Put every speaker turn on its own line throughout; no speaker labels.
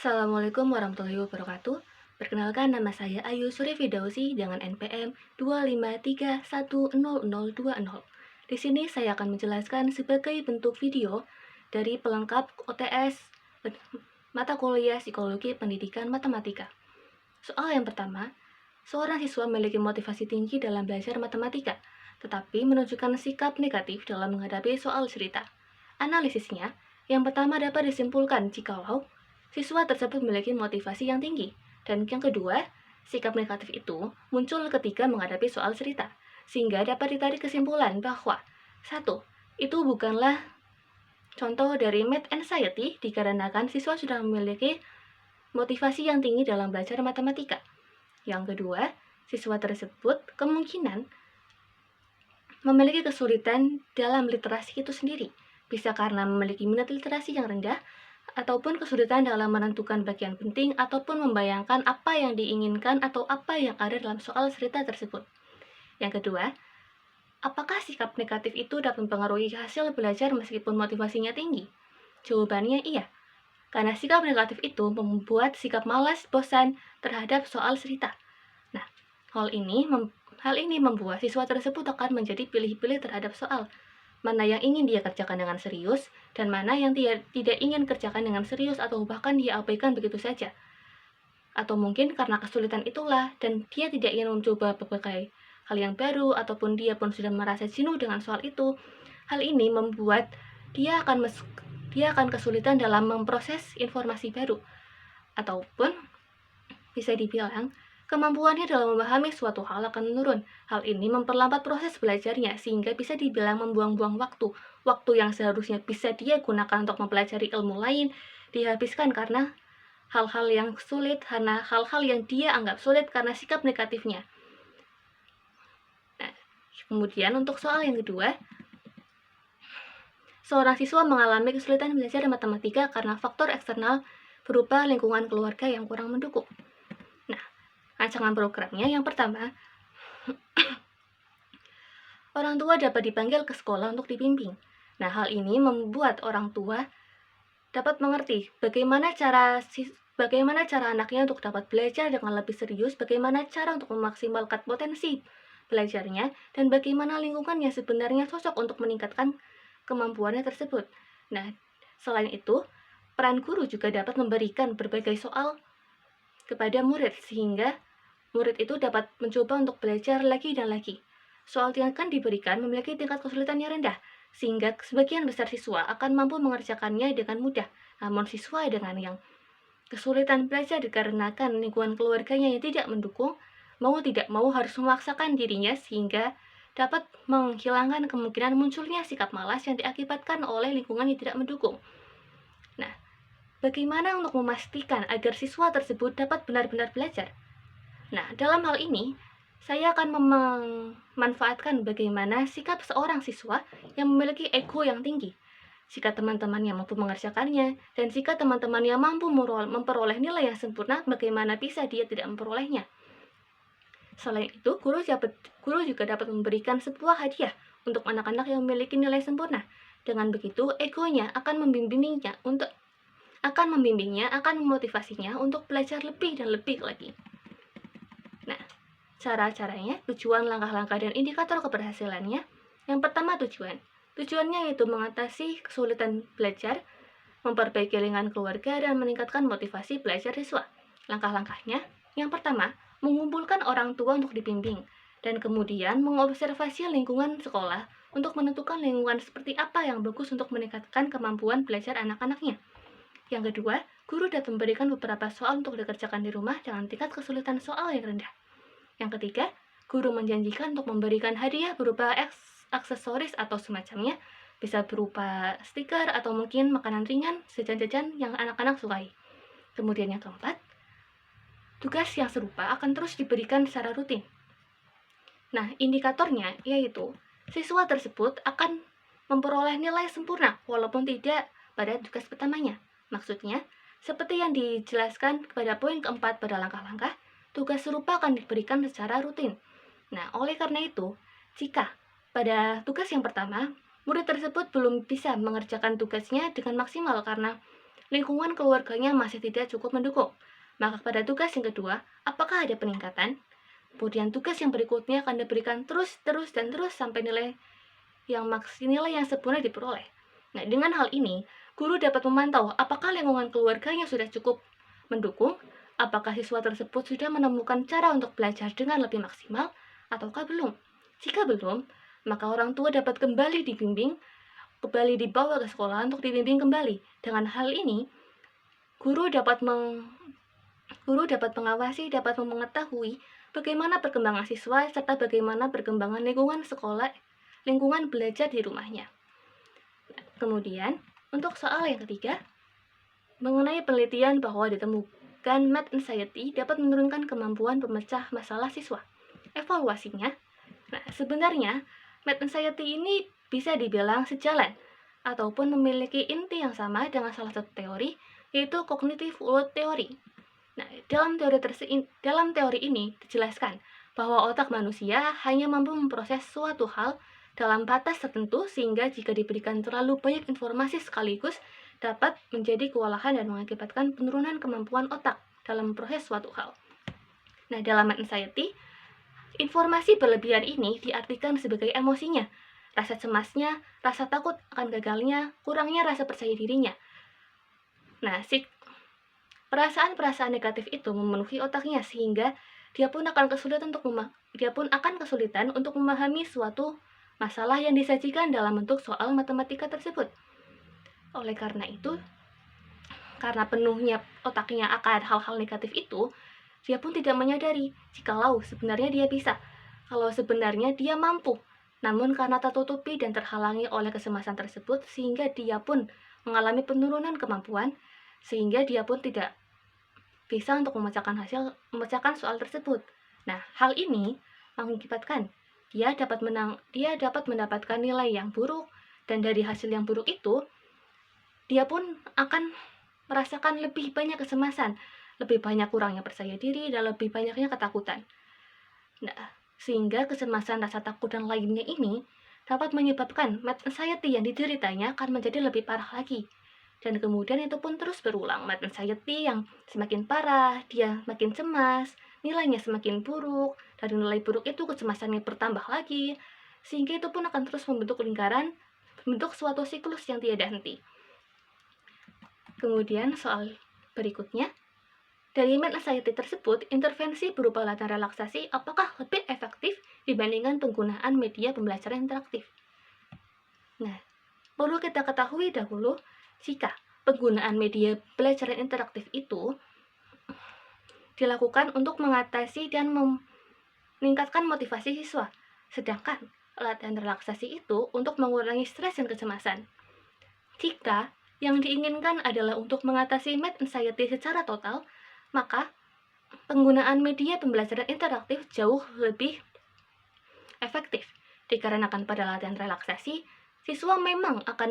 Assalamualaikum warahmatullahi wabarakatuh. Perkenalkan, nama saya Ayu Surya Fidausi dengan NPM 253100020. Di sini saya akan menjelaskan sebagai bentuk video dari pelengkap OTS mata kuliah Psikologi Pendidikan Matematika. Soal yang pertama, seorang siswa memiliki motivasi tinggi dalam belajar matematika, tetapi menunjukkan sikap negatif dalam menghadapi soal cerita. Analisisnya, yang pertama dapat disimpulkan jikalau siswa tersebut memiliki motivasi yang tinggi, dan yang kedua, sikap negatif itu muncul ketika menghadapi soal cerita, sehingga dapat ditarik kesimpulan bahwa 1. Itu bukanlah contoh dari math anxiety dikarenakan siswa sudah memiliki motivasi yang tinggi dalam belajar matematika. Yang kedua, siswa tersebut kemungkinan memiliki kesulitan dalam literasi itu sendiri, bisa karena memiliki minat literasi yang rendah, ataupun kesulitan dalam menentukan bagian penting ataupun membayangkan apa yang diinginkan atau apa yang ada dalam soal cerita tersebut. Yang kedua, apakah sikap negatif itu dapat mempengaruhi hasil belajar meskipun motivasinya tinggi? Jawabannya iya, karena sikap negatif itu membuat sikap malas, bosan terhadap soal cerita. Nah, hal ini membuat siswa tersebut akan menjadi pilih-pilih terhadap soal, mana yang ingin dia kerjakan dengan serius, dan mana yang tidak ingin kerjakan dengan serius atau bahkan dia abaikan begitu saja. Atau mungkin karena kesulitan itulah, dan dia tidak ingin mencoba berbagai hal yang baru, ataupun dia pun sudah merasa jenuh dengan soal itu. Hal ini membuat dia akan kesulitan dalam memproses informasi baru, ataupun bisa dibilang kemampuannya dalam memahami suatu hal akan menurun. Hal ini memperlambat proses belajarnya sehingga bisa dibilang membuang-buang waktu. Waktu yang seharusnya bisa dia gunakan untuk mempelajari ilmu lain dihabiskan karena hal-hal yang sulit, karena hal-hal yang dia anggap sulit karena sikap negatifnya. Nah, kemudian untuk soal yang kedua, seorang siswa mengalami kesulitan belajar matematika karena faktor eksternal berupa lingkungan keluarga yang kurang mendukung. Rancangan programnya yang pertama, orang tua dapat dipanggil ke sekolah untuk dibimbing. Nah, hal ini membuat orang tua dapat mengerti bagaimana cara anaknya untuk dapat belajar dengan lebih serius, bagaimana cara untuk memaksimalkan potensi belajarnya, dan bagaimana lingkungan yang sebenarnya cocok untuk meningkatkan kemampuannya tersebut. Nah, selain itu, peran guru juga dapat memberikan berbagai soal kepada murid sehingga murid itu dapat mencoba untuk belajar lagi dan lagi. Soal yang akan diberikan memiliki tingkat kesulitan yang rendah, sehingga sebagian besar siswa akan mampu mengerjakannya dengan mudah. Namun siswa dengan yang kesulitan belajar dikarenakan lingkungan keluarganya yang tidak mendukung, mau tidak mau harus memaksakan dirinya sehingga dapat menghilangkan kemungkinan munculnya sikap malas yang diakibatkan oleh lingkungan yang tidak mendukung. Nah, bagaimana untuk memastikan agar siswa tersebut dapat benar-benar belajar? Nah, dalam hal ini, saya akan memanfaatkan bagaimana sikap seorang siswa yang memiliki ego yang tinggi. Jika teman-temannya mampu mengerjakannya, dan jika teman-temannya mampu memperoleh nilai yang sempurna, bagaimana bisa dia tidak memperolehnya? Selain itu, guru juga dapat memberikan sebuah hadiah untuk anak-anak yang memiliki nilai sempurna. Dengan begitu, egonya akan akan memotivasinya untuk belajar lebih dan lebih lagi. Nah, cara-caranya, tujuan, langkah-langkah, dan indikator keberhasilannya. Yang pertama, tujuannya yaitu mengatasi kesulitan belajar, memperbaiki lingkungan keluarga, dan meningkatkan motivasi belajar siswa. Langkah-langkahnya, yang pertama, mengumpulkan orang tua untuk dibimbing, dan kemudian mengobservasi lingkungan sekolah untuk menentukan lingkungan seperti apa yang bagus untuk meningkatkan kemampuan belajar anak-anaknya. Yang kedua, guru dapat memberikan beberapa soal untuk dikerjakan di rumah dengan tingkat kesulitan soal yang rendah. Yang ketiga, guru menjanjikan untuk memberikan hadiah berupa aksesoris atau semacamnya, bisa berupa stiker atau mungkin makanan ringan, jajan-jajan yang anak-anak sukai. Kemudian yang keempat, tugas yang serupa akan terus diberikan secara rutin. Nah, indikatornya yaitu siswa tersebut akan memperoleh nilai sempurna walaupun tidak pada tugas pertamanya. Maksudnya, seperti yang dijelaskan pada poin keempat pada langkah-langkah, tugas serupa akan diberikan secara rutin. Nah, oleh karena itu, jika pada tugas yang pertama, murid tersebut belum bisa mengerjakan tugasnya dengan maksimal karena lingkungan keluarganya masih tidak cukup mendukung. Maka pada tugas yang kedua, apakah ada peningkatan? Kemudian tugas yang berikutnya akan diberikan terus sampai nilai yang sempurna diperoleh. Nah, dengan hal ini, guru dapat memantau apakah lingkungan keluarganya sudah cukup mendukung, apakah siswa tersebut sudah menemukan cara untuk belajar dengan lebih maksimal, ataukah belum. Jika belum, maka orang tua dapat kembali dibawa ke sekolah untuk dibimbing kembali. Dengan hal ini, guru dapat mengawasi, dapat mengetahui bagaimana perkembangan siswa serta bagaimana perkembangan lingkungan belajar di rumahnya. Kemudian, untuk soal yang ketiga, mengenai penelitian bahwa ditemukan math anxiety dapat menurunkan kemampuan pemecah masalah siswa. Evaluasinya, sebenarnya math anxiety ini bisa dibilang sejalan ataupun memiliki inti yang sama dengan salah satu teori, yaitu cognitive load theory. Nah, dalam teori ini dijelaskan bahwa otak manusia hanya mampu memproses suatu hal dalam batas tertentu, sehingga jika diberikan terlalu banyak informasi sekaligus dapat menjadi kewalahan dan mengakibatkan penurunan kemampuan otak dalam proses suatu hal. Nah, dalam anxiety, informasi berlebihan ini diartikan sebagai emosinya, rasa cemasnya, rasa takut akan gagalnya, kurangnya rasa percaya dirinya. Nah, perasaan-perasaan negatif itu memenuhi otaknya sehingga dia pun akan kesulitan untuk memahami suatu masalah yang disajikan dalam bentuk soal matematika tersebut. Oleh karena itu, karena penuhnya otaknya akan hal-hal negatif itu, dia pun tidak menyadari jikalau sebenarnya dia bisa, kalau sebenarnya dia mampu. Namun karena tertutupi dan terhalangi oleh kecemasan tersebut, sehingga dia pun mengalami penurunan kemampuan, sehingga dia pun tidak bisa untuk memecahkan soal tersebut. Nah, hal ini mengakibatkan dia dapat mendapatkan nilai yang buruk, dan dari hasil yang buruk itu dia pun akan merasakan lebih banyak kecemasan, lebih banyak kurangnya percaya diri, dan lebih banyaknya ketakutan. Nah, sehingga kecemasan, rasa takut, dan lainnya ini dapat menyebabkan math anxiety yang dideritanya akan menjadi lebih parah lagi. Dan kemudian itu pun terus berulang, math anxiety yang semakin parah, dia makin cemas, nilainya semakin buruk, dari nilai buruk itu kecemasannya bertambah lagi, sehingga itu pun akan terus membentuk suatu siklus yang tiada henti. Kemudian soal berikutnya, dari math anxiety tersebut, intervensi berupa latihan relaksasi apakah lebih efektif dibandingkan penggunaan media pembelajaran interaktif? Nah, perlu kita ketahui dahulu, jika penggunaan media pembelajaran interaktif itu dilakukan untuk mengatasi dan meningkatkan motivasi siswa, sedangkan latihan relaksasi itu untuk mengurangi stres dan kecemasan. Jika yang diinginkan adalah untuk mengatasi math anxiety secara total, maka penggunaan media pembelajaran interaktif jauh lebih efektif, dikarenakan pada latihan relaksasi, siswa memang akan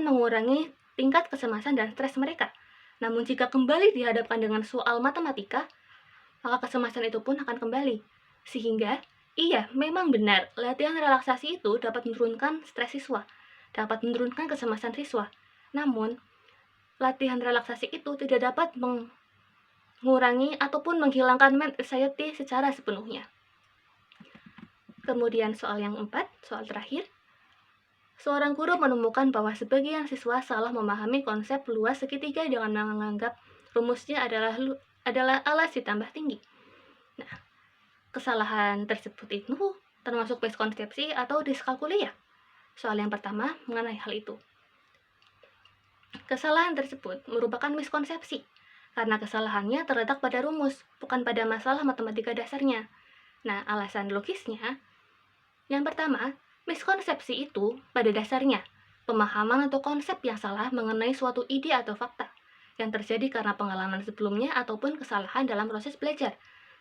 mengurangi tingkat kecemasan dan stres mereka. Namun jika kembali dihadapkan dengan soal matematika, maka kecemasan itu pun akan kembali. Sehingga, iya, memang benar, latihan relaksasi itu dapat menurunkan stres siswa, dapat menurunkan kecemasan siswa. Namun, latihan relaksasi itu tidak dapat mengurangi ataupun menghilangkan math anxiety secara sepenuhnya. Kemudian soal yang 4, soal terakhir. Seorang guru menemukan bahwa sebagian siswa salah memahami konsep luas segitiga dengan menganggap rumusnya adalah alas ditambah tinggi. Nah, kesalahan tersebut itu termasuk miskonsepsi atau diskalkulia. Soal yang pertama mengenai hal itu. Kesalahan tersebut merupakan miskonsepsi, karena kesalahannya terletak pada rumus, bukan pada masalah matematika dasarnya. Nah, alasan logisnya, yang pertama, miskonsepsi itu pada dasarnya pemahaman atau konsep yang salah mengenai suatu ide atau fakta yang terjadi karena pengalaman sebelumnya ataupun kesalahan dalam proses belajar.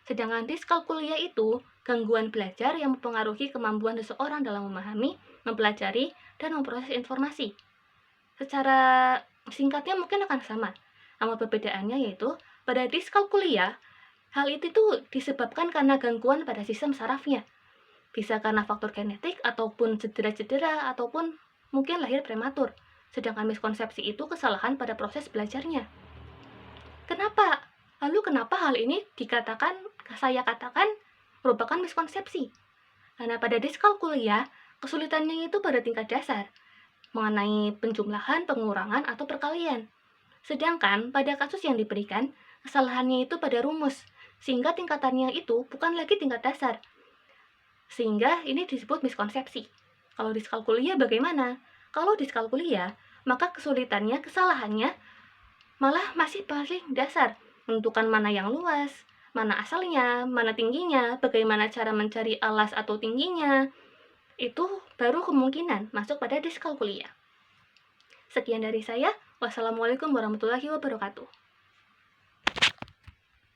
Sedangkan diskalkulia itu gangguan belajar yang mempengaruhi kemampuan seseorang dalam memahami, mempelajari, dan memproses informasi. Secara singkatnya mungkin akan sama, namun perbedaannya yaitu pada diskalkulia, hal itu tuh disebabkan karena gangguan pada sistem sarafnya. Bisa karena faktor genetik, ataupun cedera-cedera, ataupun mungkin lahir prematur. sedangkan miskonsepsi itu kesalahan pada proses belajarnya. Kenapa? Lalu kenapa hal ini saya katakan merupakan miskonsepsi? Karena pada diskalkulia, kesulitannya itu pada tingkat dasar, mengenai penjumlahan, pengurangan, atau perkalian. Sedangkan pada kasus yang diberikan, kesalahannya itu pada rumus, sehingga tingkatannya itu bukan lagi tingkat dasar. Sehingga ini disebut miskonsepsi. Kalau diskalkulia bagaimana? Kalau diskalkulia, maka kesulitannya, kesalahannya malah masih paling dasar. Menentukan mana yang luas, mana asalnya, mana tingginya, bagaimana cara mencari alas atau tingginya, itu baru kemungkinan masuk pada diskalkulia. Sekian dari saya. Wassalamualaikum warahmatullahi wabarakatuh.